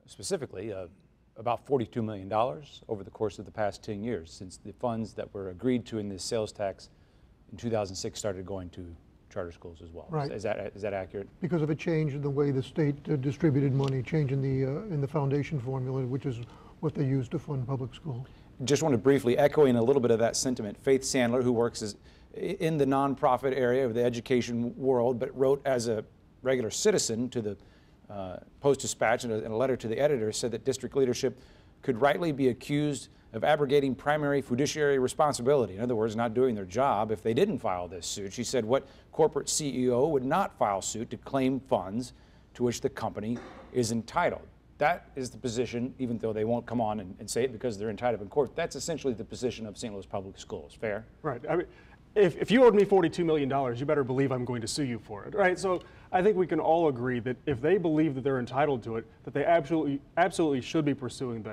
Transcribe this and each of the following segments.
Specifically, about $42 million over the course of the past 10 years since the funds that were agreed to in this sales tax in 2006 started going to charter schools as well. Right. Is that accurate? Because of a change in the way the state distributed money, change in the foundation formula, which is what they use to fund public schools. Just want to briefly echoing a little bit of that sentiment. Faith Sandler, who works in the nonprofit area of the education world, but wrote as a regular citizen to the Post-Dispatch in a letter to the editor, said that district leadership could rightly be accused of abrogating primary fiduciary responsibility. In other words, not doing their job if they didn't file this suit. She said, what corporate CEO would not file suit to claim funds to which the company is entitled? That is the position, even though they won't come on and say it because they're entitled in court. That's essentially the position of St. Louis Public Schools. Fair? Right. I mean, if you owed me $42 million, you better believe I'm going to sue you for it, right? So I think we can all agree that if they believe that they're entitled to it, that they absolutely should be pursuing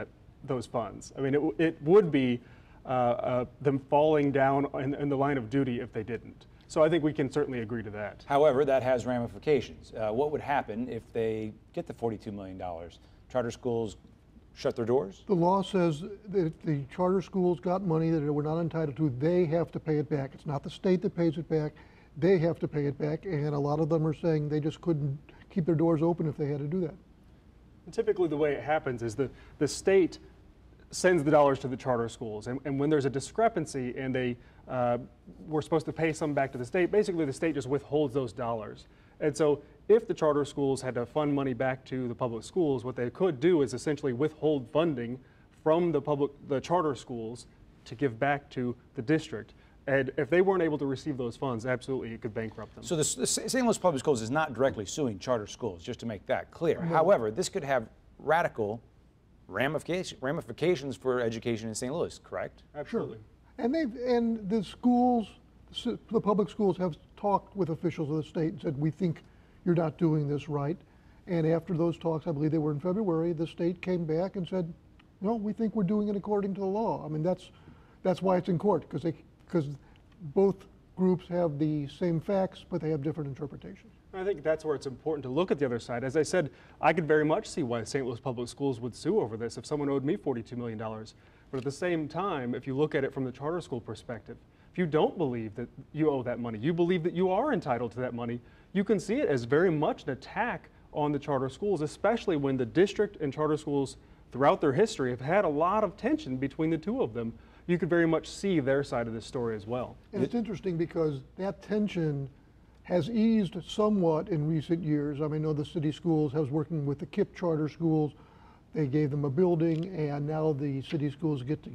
those funds. I mean, it would be them falling down in the line of duty if they didn't. So I think we can certainly agree to that. However, that has ramifications. What would happen if they get the $42 million? Charter schools shut their doors? The law says that if the charter schools got money that they were not entitled to, they have to pay it back. It's not the state that pays it back. They have to pay it back, and a lot of them are saying they just couldn't keep their doors open if they had to do that. And typically the way it happens is the state sends the dollars to the charter schools, and when there's a discrepancy and they were supposed to pay some back to the state, basically the state just withholds those dollars. And so if the charter schools had to fund money back to the public schools, what they could do is essentially withhold funding from the charter schools to give back to the district. And if they weren't able to receive those funds, absolutely it could bankrupt them. So the St. Louis Public Schools is not directly suing charter schools, just to make that clear. No. However, this could have radical ramifications for education in St. Louis, correct? Absolutely. Sure. And the schools, the public schools have talked with officials of the state and said, we think you're not doing this right. And after those talks, I believe they were in February, the state came back and said, no, we think we're doing it according to the law. I mean, that's why it's in court, because both groups have the same facts, but they have different interpretations. I think that's where it's important to look at the other side. As I said, I could very much see why St. Louis Public Schools would sue over this if someone owed me $42 million. But at the same time, if you look at it from the charter school perspective, if you don't believe that you owe that money, you believe that you are entitled to that money, you can see it as very much an attack on the charter schools, especially when the district and charter schools throughout their history have had a lot of tension between the two of them. You could very much see their side of the story as well. And it's interesting because that tension has eased somewhat in recent years. I mean, I know the city schools has working with the KIPP charter schools. They gave them a building, and now the city schools get to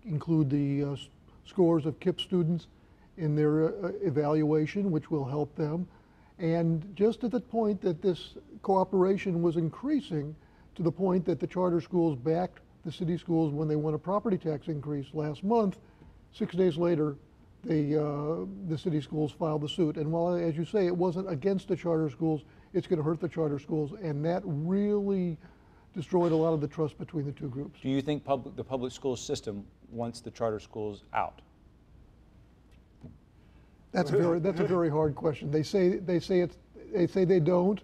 include the scores of KIPP students in their evaluation, which will help them. And just at the point that this cooperation was increasing, to the point that the charter schools backed the city schools when they won a property tax increase last month, 6 days later, the city schools filed the suit. And while, as you say, it wasn't against the charter schools, it's going to hurt the charter schools, and that really destroyed a lot of the trust between the two groups. Do you think the public school system wants the charter schools out? That's a very hard question. They say they don't,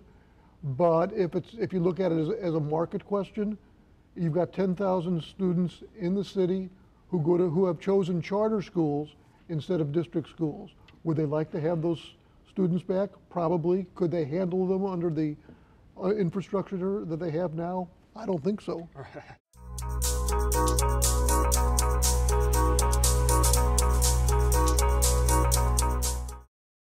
but if you look at it as a market question, you've got 10,000 students in the city who have chosen charter schools instead of district schools. Would they like to have those students back? Probably. Could they handle them under the infrastructure that they have now? I don't think so.